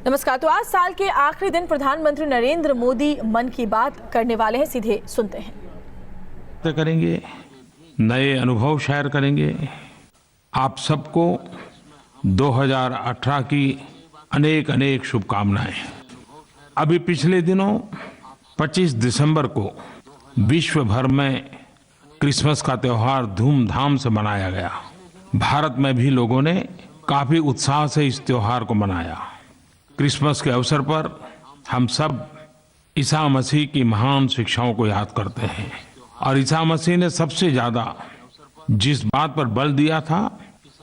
नमस्कार। तो आज साल के आखिरी दिन प्रधानमंत्री नरेंद्र मोदी मन की बात करने वाले हैं, सीधे सुनते हैं। करेंगे, नए अनुभव शेयर करेंगे। आप सबको 2018 की अनेक अनेक शुभकामनाएं। अभी पिछले दिनों 25 दिसंबर को विश्व भर में क्रिसमस का त्योहार धूमधाम से मनाया गया। भारत में भी लोगों ने काफी उत्साह से इस त्योहार को मनाया। क्रिसमस के अवसर पर हम सब ईसा मसीह की महान शिक्षाओं को याद करते हैं और ईसा मसीह ने सबसे ज्यादा जिस बात पर बल दिया था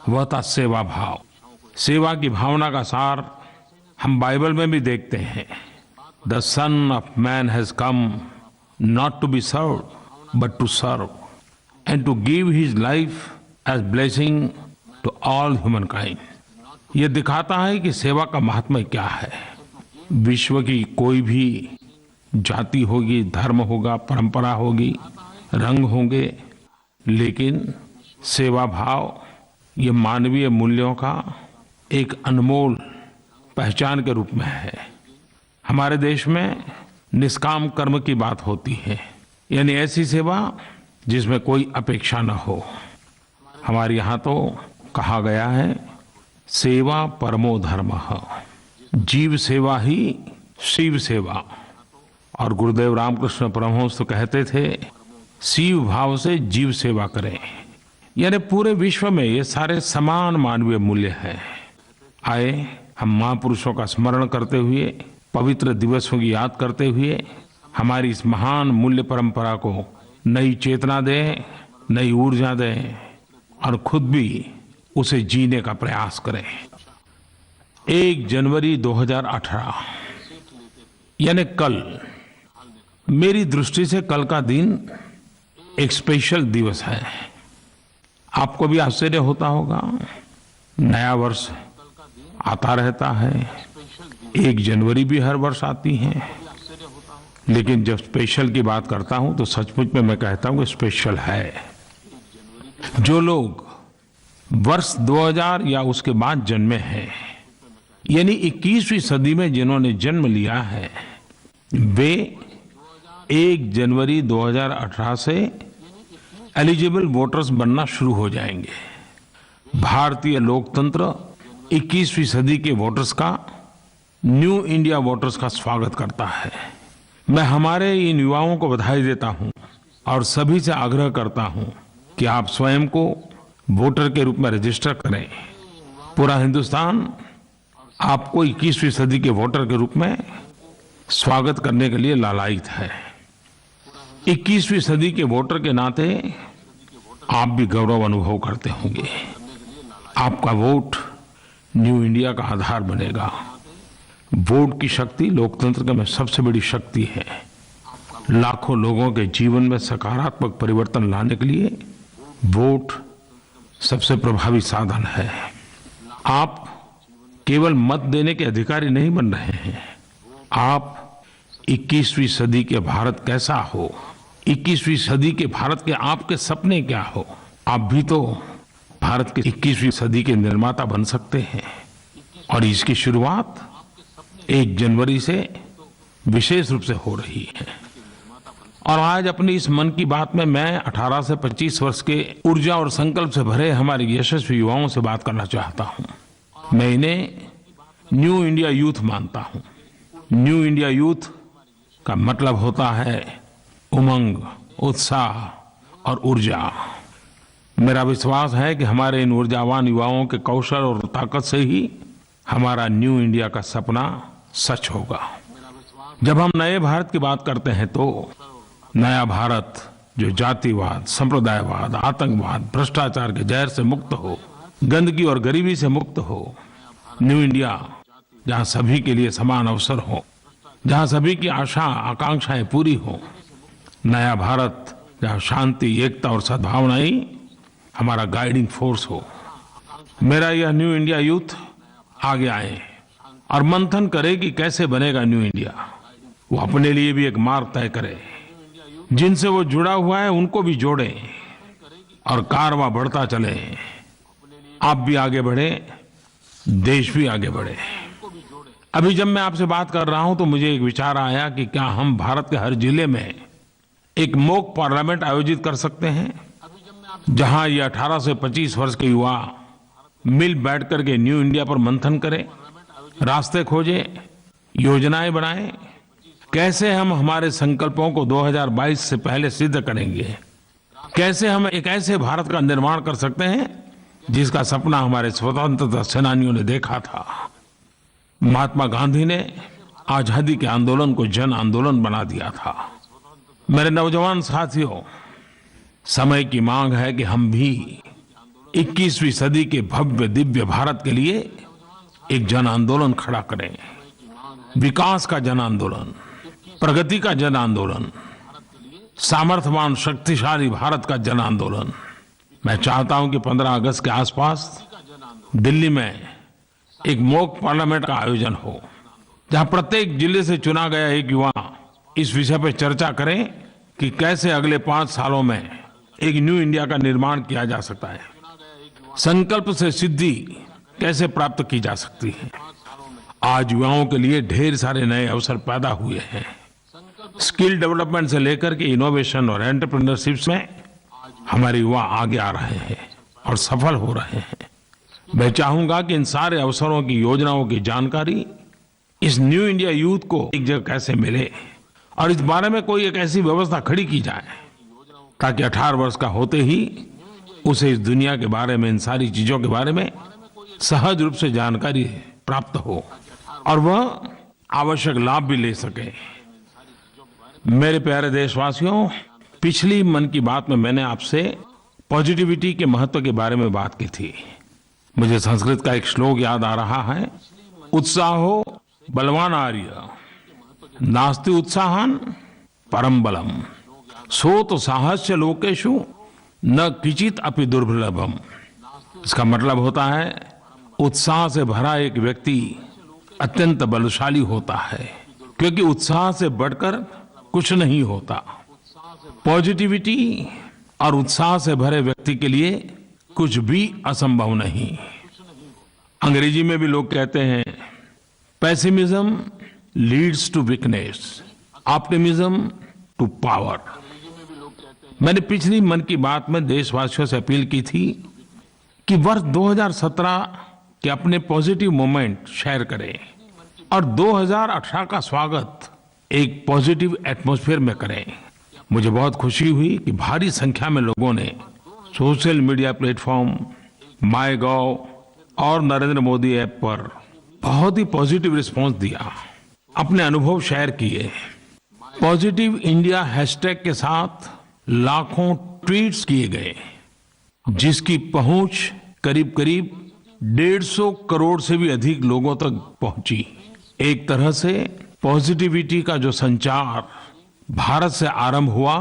वह था सेवा भाव। सेवा की भावना का सार हम बाइबल में भी देखते हैं। The son of man has come not to be served but to serve and to give his life as blessing to all human kind. ये दिखाता है कि सेवा का महात्म्य क्या है। विश्व की कोई भी जाति होगी, धर्म होगा, परंपरा होगी, रंग होंगे, लेकिन सेवा भाव ये मानवीय मूल्यों का एक अनमोल पहचान के रूप में है। हमारे देश में निष्काम कर्म की बात होती है, यानी ऐसी सेवा जिसमें कोई अपेक्षा न हो। हमारे यहाँ तो कहा गया है सेवा परमो धर्मः, जीव सेवा ही शिव सेवा। और गुरुदेव रामकृष्ण परमहंस तो कहते थे शिव भाव से जीव सेवा करें। यानी पूरे विश्व में ये सारे समान मानवीय मूल्य हैं। आए हम महापुरुषों का स्मरण करते हुए, पवित्र दिवसों की याद करते हुए हमारी इस महान मूल्य परंपरा को नई चेतना दें, नई ऊर्जा दें और खुद भी उसे जीने का प्रयास करें। 1 जनवरी 2018 यानी कल, मेरी दृष्टि से कल का दिन एक स्पेशल दिवस है। आपको भी आश्चर्य होता होगा, नया वर्ष आता रहता है, 1 जनवरी भी हर वर्ष आती है, लेकिन जब स्पेशल की बात करता हूं तो सचमुच में मैं कहता हूं कि स्पेशल है। जो लोग वर्ष 2000 या उसके बाद जन्मे हैं, यानी 21वीं सदी में जिन्होंने जन्म लिया है, वे 1 जनवरी 2018 से एलिजिबल वोटर्स बनना शुरू हो जाएंगे। भारतीय लोकतंत्र 21वीं सदी के वोटर्स का, न्यू इंडिया वोटर्स का स्वागत करता है। मैं हमारे इन युवाओं को बधाई देता हूं और सभी से आग्रह करता हूं कि आप स्वयं को वोटर के रूप में रजिस्टर करें। पूरा हिंदुस्तान आपको 21वीं सदी के वोटर के रूप में स्वागत करने के लिए लालायित है। 21वीं सदी के वोटर के नाते आप भी गौरव अनुभव करते होंगे। आपका वोट न्यू इंडिया का आधार बनेगा। वोट की शक्ति लोकतंत्र में सबसे बड़ी शक्ति है। लाखों लोगों के जीवन में सकारात्मक परिवर्तन लाने के लिए वोट सबसे प्रभावी साधन है। आप केवल मत देने के अधिकारी नहीं बन रहे हैं, आप 21वीं सदी के भारत कैसा हो, 21वीं सदी के भारत के आपके सपने क्या हो, आप भी तो भारत के 21वीं सदी के निर्माता बन सकते हैं। और इसकी शुरुआत 1 जनवरी से विशेष रूप से हो रही है। और आज अपनी इस मन की बात में मैं 18 से 25 वर्ष के ऊर्जा और संकल्प से भरे हमारे यशस्वी युवाओं से बात करना चाहता हूं। मैं इन्हें न्यू इंडिया यूथ मानता हूं। न्यू इंडिया यूथ का मतलब होता है उमंग, उत्साह और ऊर्जा। मेरा विश्वास है कि हमारे इन ऊर्जावान युवाओं के कौशल और ताकत से ही हमारा न्यू इंडिया का सपना सच होगा। जब हम नए भारत की बात करते हैं तो नया भारत जो जातिवाद, संप्रदायवाद, आतंकवाद, भ्रष्टाचार के जहर से मुक्त हो, गंदगी और गरीबी से मुक्त हो। न्यू इंडिया जहां सभी के लिए समान अवसर हो, जहां सभी की आशा आकांक्षाएं पूरी हो। नया भारत जहां शांति, एकता और सद्भावना ही हमारा गाइडिंग फोर्स हो। मेरा यह न्यू इंडिया यूथ आगे आए और मंथन करे कि कैसे बनेगा न्यू इंडिया। वो अपने लिए भी एक मार्ग तय करे, जिनसे वो जुड़ा हुआ है उनको भी जोड़े और कारवां बढ़ता चले। आप भी आगे बढ़े, देश भी आगे बढ़े। अभी जब मैं आपसे बात कर रहा हूं तो मुझे एक विचार आया कि क्या हम भारत के हर जिले में एक मॉक पार्लियामेंट आयोजित कर सकते हैं, जहां ये 18 से 25 वर्ष के युवा मिल बैठ करके न्यू इंडिया पर मंथन करें, रास्ते खोजें, योजनाएं बनाएं, कैसे हम हमारे संकल्पों को 2022 से पहले सिद्ध करेंगे, कैसे हम एक ऐसे भारत का निर्माण कर सकते हैं जिसका सपना हमारे स्वतंत्रता सेनानियों ने देखा था। महात्मा गांधी ने आजादी के आंदोलन को जन आंदोलन बना दिया था। मेरे नौजवान साथियों, समय की मांग है कि हम भी 21वीं सदी के भव्य दिव्य भारत के लिए एक जन आंदोलन खड़ा करें। विकास का जन आंदोलन, प्रगति का जन आंदोलन, सामर्थ्यवान शक्तिशाली भारत का जन आंदोलन। मैं चाहता हूं कि 15 अगस्त के आसपास दिल्ली में एक मॉक पार्लियामेंट का आयोजन हो, जहां प्रत्येक जिले से चुना गया एक युवा इस विषय पर चर्चा करें कि कैसे अगले 5 सालों में एक न्यू इंडिया का निर्माण किया जा सकता है, संकल्प से सिद्धि कैसे प्राप्त की जा सकती है। आज युवाओं के लिए ढेर सारे नए अवसर पैदा हुए हैं। स्किल डेवलपमेंट से लेकर के इनोवेशन और एंटरप्रेन्योरशिप में हमारे युवा आगे आ रहे हैं और सफल हो रहे हैं। मैं चाहूंगा कि इन सारे अवसरों की योजनाओं की जानकारी इस न्यू इंडिया यूथ को एक जगह कैसे मिले और इस बारे में कोई एक ऐसी व्यवस्था खड़ी की जाए ताकि 18 वर्ष का होते ही उसे इस दुनिया के बारे में, इन सारी चीजों के बारे में सहज रूप से जानकारी प्राप्त हो और वह आवश्यक लाभ भी ले सके। मेरे प्यारे देशवासियों, पिछली मन की बात में मैंने आपसे पॉजिटिविटी के महत्व के बारे में बात की थी। मुझे संस्कृत का एक श्लोक याद आ रहा है, उत्साहो बलवान आर्य नास्ति उत्साहन परम बलम सोत साहस्य लोकेशु न किचित अपि दुर्लभम। इसका मतलब होता है उत्साह से भरा एक व्यक्ति अत्यंत बलशाली होता है, क्योंकि उत्साह से बढ़कर कुछ नहीं होता। पॉजिटिविटी और उत्साह से भरे व्यक्ति के लिए कुछ भी असंभव नहीं। अंग्रेजी में भी लोग कहते हैं, pessimism leads to weakness, optimism to power. मैंने पिछली मन की बात में देशवासियों से अपील की थी कि वर्ष 2017 के अपने पॉजिटिव मोमेंट शेयर करें और 2018 का स्वागत एक पॉजिटिव एटमॉस्फेयर में करें। मुझे बहुत खुशी हुई कि भारी संख्या में लोगों ने सोशल मीडिया प्लेटफॉर्म, माईगॉव और नरेंद्र मोदी ऐप पर बहुत ही पॉजिटिव रिस्पांस दिया, अपने अनुभव शेयर किए। पॉजिटिव इंडिया हैशटैग के साथ लाखों ट्वीट्स किए गए, जिसकी पहुंच करीब करीब 150 करोड़ से भी अधिक लोगों तक पहुंची। एक तरह से पॉजिटिविटी का जो संचार भारत से आरंभ हुआ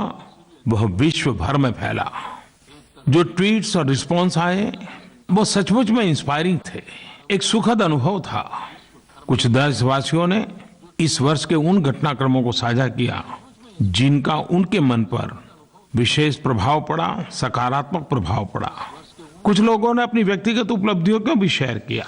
वह विश्व भर में फैला। जो ट्वीट्स और रिस्पांस आए वो सचमुच में इंस्पायरिंग थे, एक सुखद अनुभव था। कुछ देशवासियों ने इस वर्ष के उन घटनाक्रमों को साझा किया जिनका उनके मन पर विशेष प्रभाव पड़ा, सकारात्मक प्रभाव पड़ा। कुछ लोगों ने अपनी व्यक्तिगत उपलब्धियों को भी शेयर किया।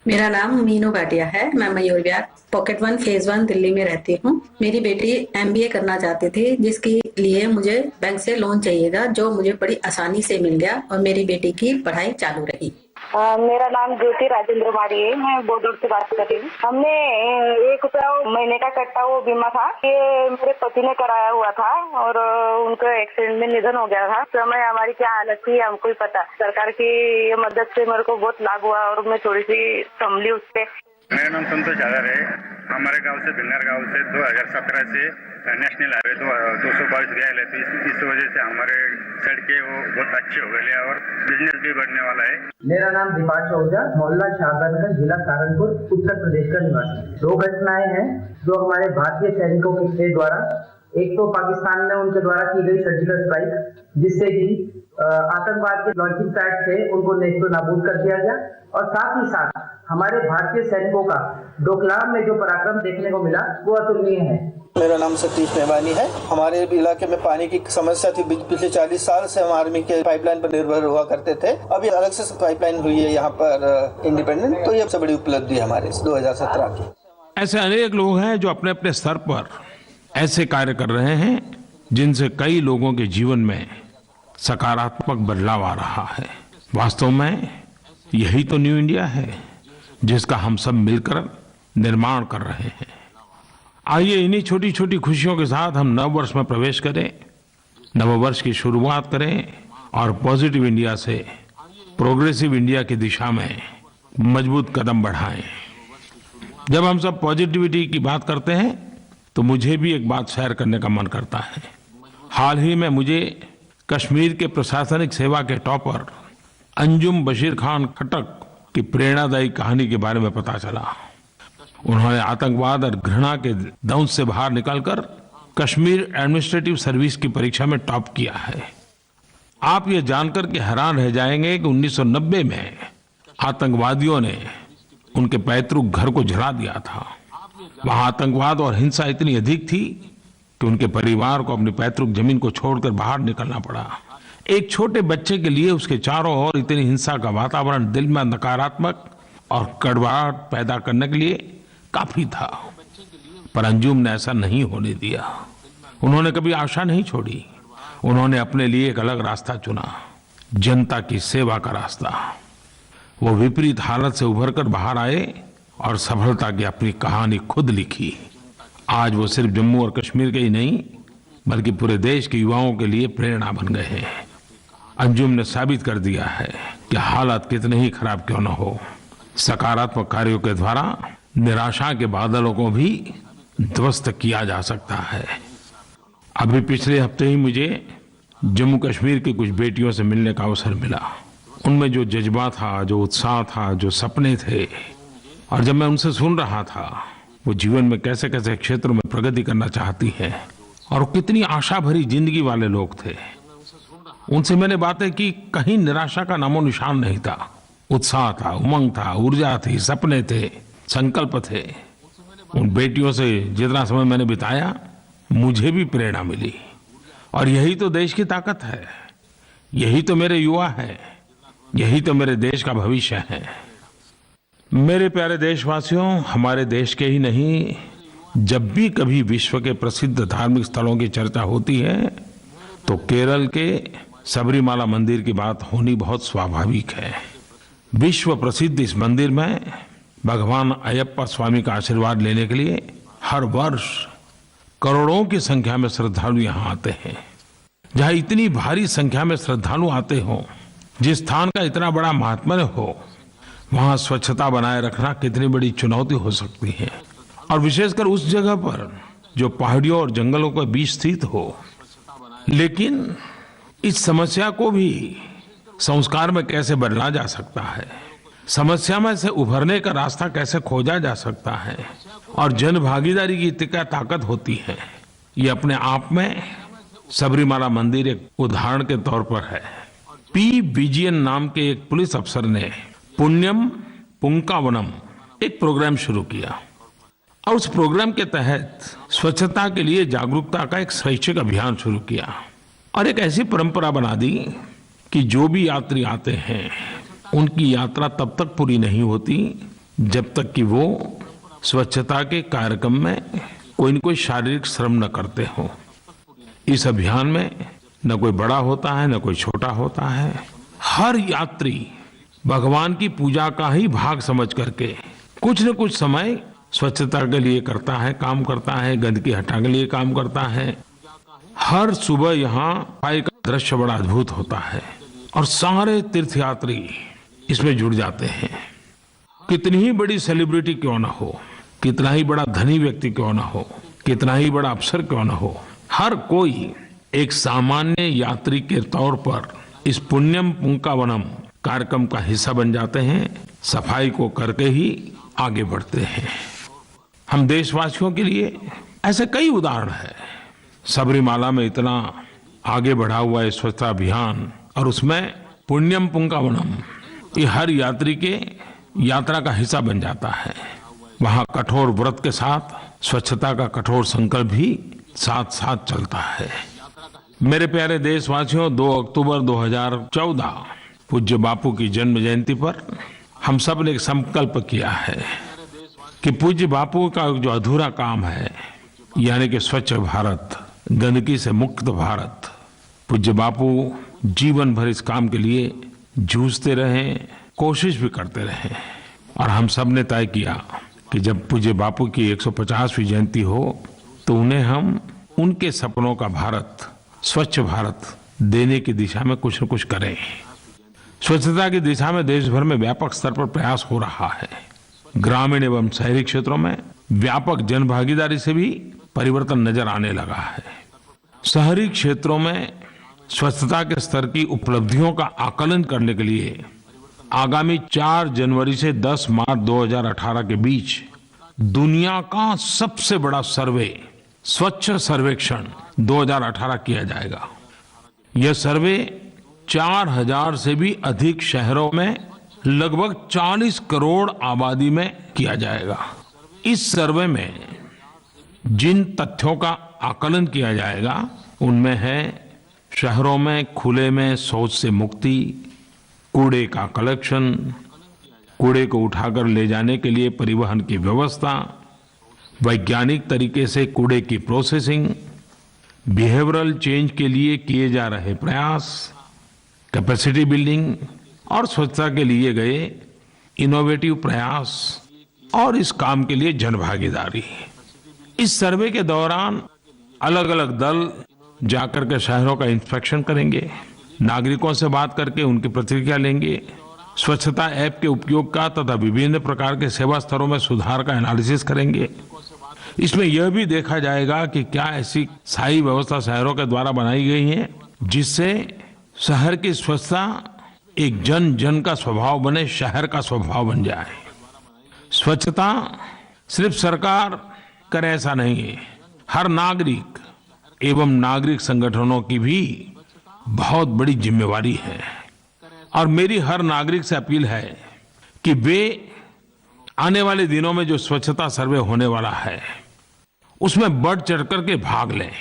मेरा नाम मीनू भाटिया है। मैं मयूर विहार पॉकेट 1 फेज 1 दिल्ली में रहती हूँ। मेरी बेटी MBA करना चाहती थी, जिसके लिए मुझे बैंक से लोन चाहिए था, जो मुझे बड़ी आसानी से मिल गया और मेरी बेटी की पढ़ाई चालू रही। मेरा नाम ज्योति राजेंद्र मारी है। मैं बोडर से बात कर रही हूँ। हमने 1 रुपया महीने का कट्टा वो बीमा था, ये मेरे पति ने कराया हुआ था और उनका एक्सीडेंट में निधन हो गया था। समय हमारी क्या हालत थी हमको ही पता। सरकार की ये मदद से मेरे को बहुत लाभ हुआ और मैं थोड़ी सी संभली उससे। मेरा नाम संतोष यादव है। हमारे गांव से भिन्नर गांव से 2017 से नेशनल हाईवे 222 गया है, तो इस वजह से हमारे सड़कें वो बहुत अच्छे हो गए और बिजनेस भी बढ़ने वाला है। मेरा नाम दीपांशु ओझा, मोहल्ला शाहबाजगंज, जिला सहारनपुर, उत्तर प्रदेश का निवासी। 2 घटनाएं हैं जो हमारे भारतीय सैनिकों के द्वारा, एक तो पाकिस्तान में उनके द्वारा की गई सर्जिकल स्ट्राइक, जिससे कि आतंकवाद के लॉन्चिंग पैड थे उनको नेस्तो नाबूद कर दिया गया और साथ ही साथ हमारे भारतीय सैनिकों का डोकलाम में जो पराक्रम देखने को मिला वो अतुलनीय है। मेरा नाम सतीश मेहवानी है। हमारे इलाके में पानी की समस्या थी। पिछले 40 साल से हम आर्मी के पाइपलाइन पर निर्भर हुआ करते थे। अभी अलग से पाइपलाइन हुई है यहाँ पर इंडिपेंडेंट, तो ये सबसे बड़ी उपलब्धि है हमारे 2017 की। ऐसे अनेक लोग हैं जो अपने अपने स्तर पर ऐसे कार्य कर रहे हैं जिनसे कई लोगों के जीवन में सकारात्मक बदलाव आ रहा है। वास्तव में यही तो न्यू इंडिया है जिसका हम सब मिलकर निर्माण कर रहे हैं। आइए इन्हीं छोटी छोटी खुशियों के साथ हम नव वर्ष में प्रवेश करें, नव वर्ष की शुरुआत करें और पॉजिटिव इंडिया से प्रोग्रेसिव इंडिया की दिशा में मजबूत कदम बढ़ाएं। जब हम सब पॉजिटिविटी की बात करते हैं तो मुझे भी एक बात शेयर करने का मन करता है। हाल ही में मुझे कश्मीर के प्रशासनिक सेवा के टॉपर अंजुम बशीर खान खट्टक की प्रेरणादायी कहानी के बारे में पता चला। उन्होंने आतंकवाद और घृणा के दंश से बाहर निकलकर कश्मीर एडमिनिस्ट्रेटिव सर्विस की परीक्षा में टॉप किया है। आप ये जानकर के हैरान रह जाएंगे कि 1990 में आतंकवादियों ने उनके पैतृक घर को जला दिया था। वहां आतंकवाद और हिंसा इतनी अधिक थी कि उनके परिवार को अपनी पैतृक जमीन को छोड़कर बाहर निकलना पड़ा। एक छोटे बच्चे के लिए उसके चारों ओर इतनी हिंसा का वातावरण दिल में नकारात्मक और कड़वाहट पैदा करने के लिए काफी था, पर अंजुम ने ऐसा नहीं होने दिया। उन्होंने कभी आशा नहीं छोड़ी। उन्होंने अपने लिए एक अलग रास्ता चुना, जनता की सेवा का रास्ता। वो विपरीत हालत से उभरकर बाहर आए और सफलता की अपनी कहानी खुद लिखी। आज वो सिर्फ जम्मू और कश्मीर के ही नहीं बल्कि पूरे देश के युवाओं के लिए प्रेरणा बन गए हैं। अंजुम ने साबित कर दिया है कि हालात कितने ही खराब क्यों न हो, सकारात्मक कार्यों के द्वारा निराशा के बादलों को भी ध्वस्त किया जा सकता है। अभी पिछले हफ्ते ही मुझे जम्मू कश्मीर की कुछ बेटियों से मिलने का अवसर मिला। उनमें जो जज्बा था, जो उत्साह था, जो सपने थे, और जब मैं उनसे सुन रहा था वो जीवन में कैसे कैसे क्षेत्रों में प्रगति करना चाहती हैं और कितनी आशा भरी जिंदगी वाले लोग थे, उनसे मैंने बातें की। कहीं निराशा का नामो निशान नहीं था। उत्साह था, उमंग था, ऊर्जा थी, सपने थे, संकल्प थे। उन बेटियों से जितना समय मैंने बिताया मुझे भी प्रेरणा मिली। और यही तो देश की ताकत है, यही तो मेरे युवा हैं, यही तो मेरे देश का भविष्य है। मेरे प्यारे देशवासियों, हमारे देश के ही नहीं, जब भी कभी विश्व के प्रसिद्ध धार्मिक स्थलों की चर्चा होती है तो केरल के सबरीमाला मंदिर की बात होनी बहुत स्वाभाविक है। विश्व प्रसिद्ध इस मंदिर में भगवान अयप्पा स्वामी का आशीर्वाद लेने के लिए हर वर्ष करोड़ों की संख्या में श्रद्धालु यहाँ आते हैं। जहाँ इतनी भारी संख्या में श्रद्धालु आते हों, जिस स्थान का इतना बड़ा महात्म्य हो, वहाँ स्वच्छता बनाए रखना कितनी बड़ी चुनौती हो सकती है। और विशेषकर उस जगह पर जो पहाड़ियों और जंगलों के बीच स्थित हो। लेकिन इस समस्या को भी संस्कार में कैसे बदला जा सकता है, समस्या में से उभरने का रास्ता कैसे खोजा जा सकता है, और जन भागीदारी की क्या ताकत होती है, ये अपने आप में सबरीमाला मंदिर एक उदाहरण के तौर पर है। पी विजयन नाम के एक पुलिस अफसर ने पुण्यम पुंकावनम एक प्रोग्राम शुरू किया और उस प्रोग्राम के तहत स्वच्छता के लिए जागरूकता का एक स्वैच्छिक अभियान शुरू किया और एक ऐसी परंपरा बना दी कि जो भी यात्री आते हैं उनकी यात्रा तब तक पूरी नहीं होती जब तक कि वो स्वच्छता के कार्यक्रम में कोई न कोई शारीरिक श्रम न करते हो। इस अभियान में न कोई बड़ा होता है न कोई छोटा होता है। हर यात्री भगवान की पूजा का ही भाग समझ करके कुछ न कुछ समय स्वच्छता के लिए करता है, काम करता है, गंदगी हटाने के लिए काम करता है। हर सुबह यहाँ सफाई का दृश्य बड़ा अद्भुत होता है और सारे तीर्थयात्री इसमें जुड़ जाते हैं। कितनी ही बड़ी सेलिब्रिटी क्यों ना हो, कितना ही बड़ा धनी व्यक्ति क्यों ना हो, कितना ही बड़ा अफसर क्यों ना हो, हर कोई एक सामान्य यात्री के तौर पर इस पुण्यम पुंकावनम कार्यक्रम का हिस्सा बन जाते हैं। सफाई को करके ही आगे बढ़ते हैं। हम देशवासियों के लिए ऐसे कई उदाहरण हैं। सबरीमाला में इतना आगे बढ़ा हुआ ये स्वच्छता अभियान और उसमें पुण्यम पुंकावनम ये हर यात्री के यात्रा का हिस्सा बन जाता है। वहाँ कठोर व्रत के साथ स्वच्छता का कठोर संकल्प भी साथ साथ चलता है। मेरे प्यारे देशवासियों, 2 अक्टूबर 2014 पूज्य बापू की जन्म जयंती पर हम सब ने एक संकल्प किया है कि पूज्य बापू का जो अधूरा काम है, यानी कि स्वच्छ भारत, गंदगी से मुक्त भारत, पूज्य बापू जीवन भर इस काम के लिए जूझते रहे, कोशिश भी करते रहे। और हम सब ने तय किया कि जब पूज्य बापू की 150वीं जयंती हो तो उन्हें हम उनके सपनों का भारत, स्वच्छ भारत देने की दिशा में कुछ न कुछ करें। स्वच्छता की दिशा में देश भर में व्यापक स्तर पर प्रयास हो रहा है। ग्रामीण एवं शहरी क्षेत्रों में व्यापक जन भागीदारी से भी परिवर्तन नजर आने लगा है। शहरी क्षेत्रों में स्वच्छता के स्तर की उपलब्धियों का आकलन करने के लिए आगामी 4 जनवरी से 10 मार्च 2018 के बीच दुनिया का सबसे बड़ा सर्वे, स्वच्छ सर्वेक्षण 2018 किया जाएगा। यह सर्वे 4000 से भी अधिक शहरों में लगभग 40 करोड़ आबादी में किया जाएगा। इस सर्वे में जिन तथ्यों का आकलन किया जाएगा उनमें है शहरों में खुले में शौच से मुक्ति, कूड़े का कलेक्शन, कूड़े को उठाकर ले जाने के लिए परिवहन की व्यवस्था, वैज्ञानिक तरीके से कूड़े की प्रोसेसिंग, बिहेवियरल चेंज के लिए किए जा रहे प्रयास, कैपेसिटी बिल्डिंग और स्वच्छता के लिए गए इनोवेटिव प्रयास और इस काम के लिए जनभागीदारी। इस सर्वे के दौरान अलग अलग दल जाकर के शहरों का इंस्पेक्शन करेंगे, नागरिकों से बात करके उनकी प्रतिक्रिया लेंगे, स्वच्छता ऐप के उपयोग का तथा विभिन्न प्रकार के सेवा स्तरों में सुधार का एनालिसिस करेंगे। इसमें यह भी देखा जाएगा कि क्या ऐसी स्थायी व्यवस्था शहरों के द्वारा बनाई गई है जिससे शहर की स्वच्छता एक जन जन का स्वभाव बने, शहर का स्वभाव बन जाए। स्वच्छता सिर्फ सरकार करे ऐसा नहीं है, हर नागरिक एवं नागरिक संगठनों की भी बहुत बड़ी जिम्मेवारी है। और मेरी हर नागरिक से अपील है कि वे आने वाले दिनों में जो स्वच्छता सर्वे होने वाला है उसमें बढ़ चढ़ करके भाग लें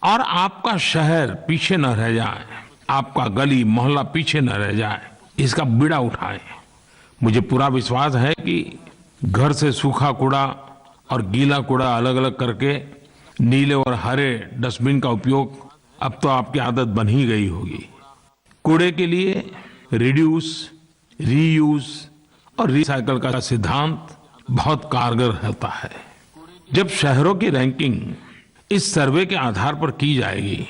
और आपका शहर पीछे न रह जाए, आपका गली मोहल्ला पीछे न रह जाए, इसका बीड़ा उठाएं। मुझे पूरा विश्वास है कि घर से सूखा कूड़ा और गीला कूड़ा अलग अलग करके नीले और हरे डस्टबिन का उपयोग अब तो आपकी आदत बन ही गई होगी। कूड़े के लिए रिड्यूस, रीयूज और रिसाइकल का सिद्धांत बहुत कारगर होता है। जब शहरों की रैंकिंग इस सर्वे के आधार पर की जाएगी,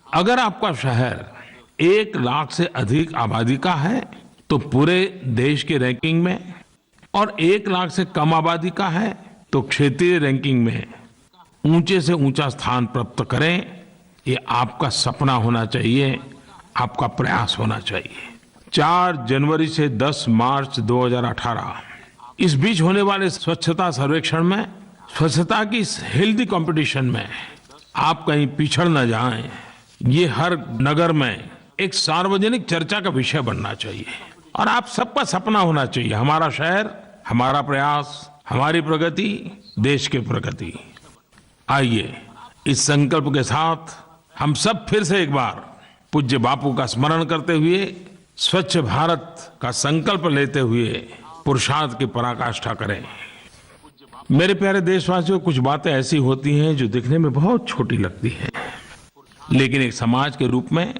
अगर आपका शहर 1 लाख से अधिक आबादी का है तो पूरे देश की रैंकिंग में, और 1 लाख से कम आबादी का है तो क्षेत्रीय रैंकिंग में ऊंचे से ऊंचा स्थान प्राप्त करें। ये आपका सपना होना चाहिए, आपका प्रयास होना चाहिए। 4 जनवरी से 10 मार्च 2018 इस बीच होने वाले स्वच्छता सर्वेक्षण में, स्वच्छता की इस हेल्दी कंपटीशन में आप कहीं पिछड़ न जाएं, ये हर नगर में एक सार्वजनिक चर्चा का विषय बनना चाहिए और आप सबका सपना होना चाहिए, हमारा शहर, हमारा प्रयास, हमारी प्रगति, देश की प्रगति। आइए इस संकल्प के साथ हम सब फिर से एक बार पूज्य बापू का स्मरण करते हुए, स्वच्छ भारत का संकल्प लेते हुए पुरुषार्थ की पराकाष्ठा करें। मेरे प्यारे देशवासियों, कुछ बातें ऐसी होती हैं जो दिखने में बहुत छोटी लगती हैं, लेकिन एक समाज के रूप में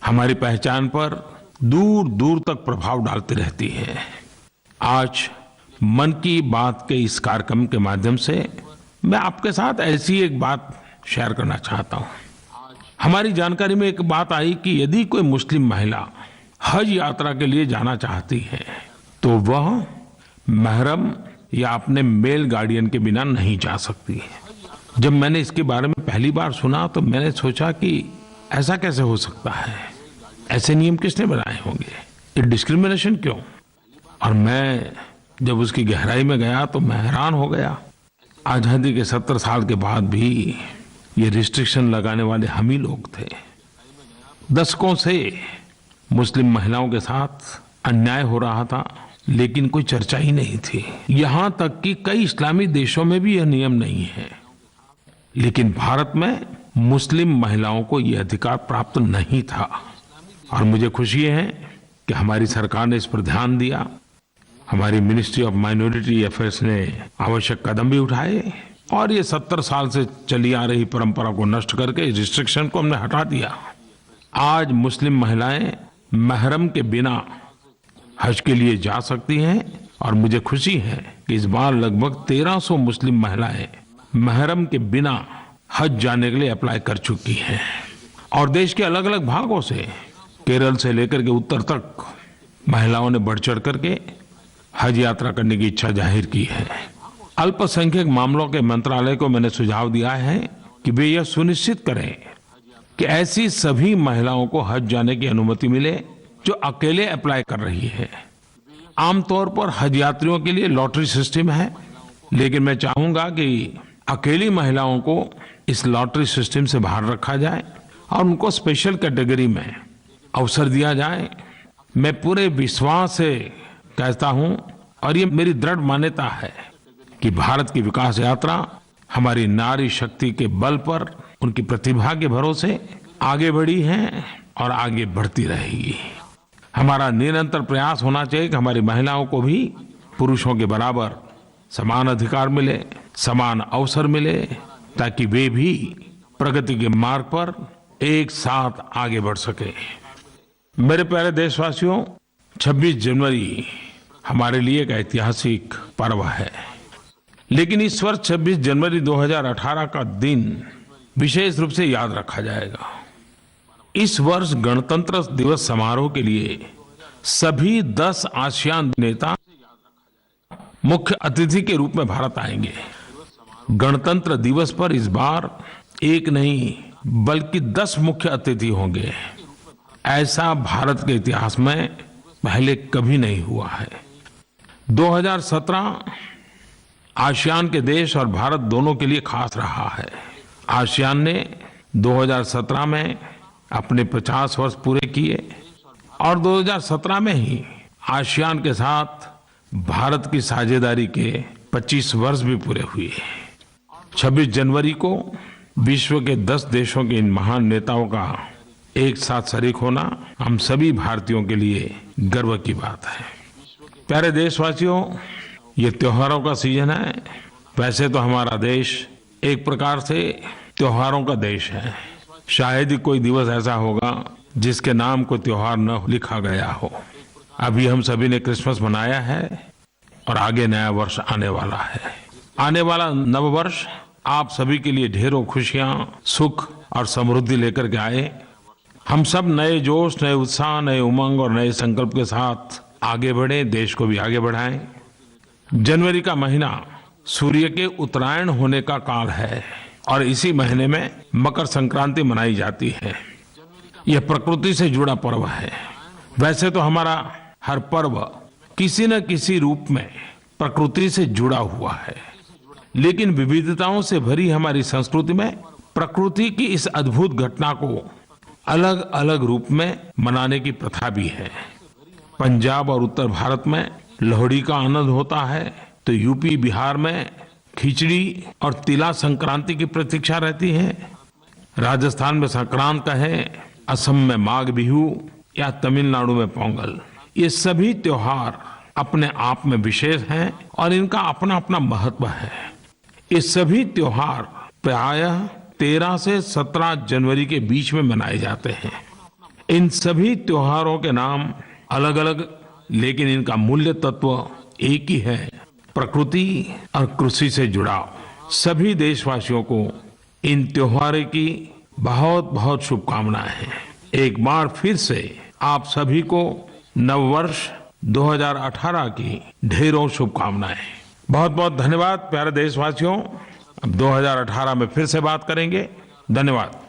हमारी पहचान पर दूर दूर तक प्रभाव डालती रहती है। आज मन की बात के इस कार्यक्रम के माध्यम से मैं आपके साथ ऐसी एक बात शेयर करना चाहता हूं। हमारी जानकारी में एक बात आई कि यदि कोई मुस्लिम महिला हज यात्रा के लिए जाना चाहती है तो वह महरम या अपने मेल गार्डियन के बिना नहीं जा सकती है। जब मैंने इसके बारे में पहली बार सुना तो मैंने सोचा कि ऐसा कैसे हो सकता है, ऐसे नियम किसने बनाए होंगे, ये डिस्क्रिमिनेशन क्यों। और मैं जब उसकी गहराई में गया तो मैं हैरान हो गया। आजादी के 70 साल के बाद भी ये रिस्ट्रिक्शन लगाने वाले हम ही लोग थे। दशकों से मुस्लिम महिलाओं के साथ अन्याय हो रहा था, लेकिन कोई चर्चा ही नहीं थी। यहां तक कि कई इस्लामी देशों में भी यह नियम नहीं है, लेकिन भारत में मुस्लिम महिलाओं को यह अधिकार प्राप्त नहीं था। और मुझे खुशी है कि हमारी सरकार ने इस पर ध्यान दिया। हमारी मिनिस्ट्री ऑफ माइनॉरिटी अफेयर्स ने आवश्यक कदम भी उठाए और ये 70 साल से चली आ रही परंपरा को नष्ट करके इस रिस्ट्रिक्शन को हमने हटा दिया। आज मुस्लिम महिलाएं महरम के बिना हज के लिए जा सकती हैं और मुझे खुशी है कि इस बार लगभग 1300 मुस्लिम महिलाएं महरम के बिना हज जाने के लिए अप्लाई कर चुकी हैं। और देश के अलग अलग भागों से, केरल से लेकर के उत्तर तक महिलाओं ने बढ़ चढ़ करके हज यात्रा करने की इच्छा जाहिर की है। अल्पसंख्यक मामलों के मंत्रालय को मैंने सुझाव दिया है कि वे यह सुनिश्चित करें कि ऐसी सभी महिलाओं को हज जाने की अनुमति मिले जो अकेले अप्लाई कर रही है। आमतौर पर हज यात्रियों के लिए लॉटरी सिस्टम है, लेकिन मैं चाहूंगा कि अकेली महिलाओं को इस लॉटरी सिस्टम से बाहर रखा जाए और उनको स्पेशल कैटेगरी में अवसर दिया जाए। मैं पूरे विश्वास से कहता हूं और ये मेरी दृढ़ मान्यता है कि भारत की विकास यात्रा हमारी नारी शक्ति के बल पर, उनकी प्रतिभा के भरोसे आगे बढ़ी है और आगे बढ़ती रहेगी। हमारा निरंतर प्रयास होना चाहिए कि हमारी महिलाओं को भी पुरुषों के बराबर समान अधिकार मिले, समान अवसर मिले, ताकि वे भी प्रगति के मार्ग पर एक साथ आगे बढ़ सके। मेरे प्यारे देशवासियों, 26 जनवरी हमारे लिए एक ऐतिहासिक पर्व है, लेकिन इस वर्ष 26 जनवरी 2018 का दिन विशेष रूप से याद रखा जाएगा। इस वर्ष गणतंत्र दिवस समारोह के लिए सभी 10 आसियान नेता मुख्य अतिथि के रूप में भारत आएंगे। गणतंत्र दिवस पर इस बार एक नहीं बल्कि 10 मुख्य अतिथि होंगे। ऐसा भारत के इतिहास में पहले कभी नहीं हुआ है। 2017 आसियान के देश और भारत दोनों के लिए खास रहा है। आसियान ने 2017 में अपने 50 वर्ष पूरे किए और 2017 में ही आसियान के साथ भारत की साझेदारी के 25 वर्ष भी पूरे हुए। 26 जनवरी को विश्व के 10 देशों के इन महान नेताओं का एक साथ शरीक होना हम सभी भारतीयों के लिए गर्व की बात है। प्यारे देशवासियों, ये त्योहारों का सीजन है। वैसे तो हमारा देश एक प्रकार से त्योहारों का देश है। शायद ही कोई दिवस ऐसा होगा जिसके नाम को त्योहार न लिखा गया हो। अभी हम सभी ने क्रिसमस मनाया है और आगे नया वर्ष आने वाला है। आने वाला नव वर्ष आप सभी के लिए ढेरों खुशियां, सुख और समृद्धि लेकर के आए। हम सब नए जोश, नए उत्साह, नए उमंग और नए संकल्प के साथ आगे बढ़े, देश को भी आगे बढ़ाएं। जनवरी का महीना सूर्य के उत्तरायण होने का काल है और इसी महीने में मकर संक्रांति मनाई जाती है। यह प्रकृति से जुड़ा पर्व है। वैसे तो हमारा हर पर्व किसी न किसी रूप में प्रकृति से जुड़ा हुआ है, लेकिन विविधताओं से भरी हमारी संस्कृति में प्रकृति की इस अद्भुत घटना को अलग अलग रूप में मनाने की प्रथा भी है। पंजाब और उत्तर भारत में लोहड़ी का आनंद होता है, तो यूपी बिहार में खिचड़ी और तिला संक्रांति की प्रतीक्षा रहती है। राजस्थान में संक्रांत कहे, असम में माघ बिहू या तमिलनाडु में पोंगल। ये सभी त्योहार अपने आप में विशेष हैं और इनका अपना अपना महत्व है। ये सभी त्योहार प्रायः 13 से 17 जनवरी के बीच में मनाए जाते हैं। इन सभी त्योहारों के नाम अलग अलग, लेकिन इनका मूल्य तत्व एक ही है, प्रकृति और कृषि से जुड़ाव। सभी देशवासियों को इन त्योहारों की बहुत बहुत शुभकामनाएं हैं। एक बार फिर से आप सभी को नववर्ष 2018 की ढेरों शुभकामनाएं। बहुत बहुत धन्यवाद प्यारे देशवासियों। अब 2018 में फिर से बात करेंगे। धन्यवाद।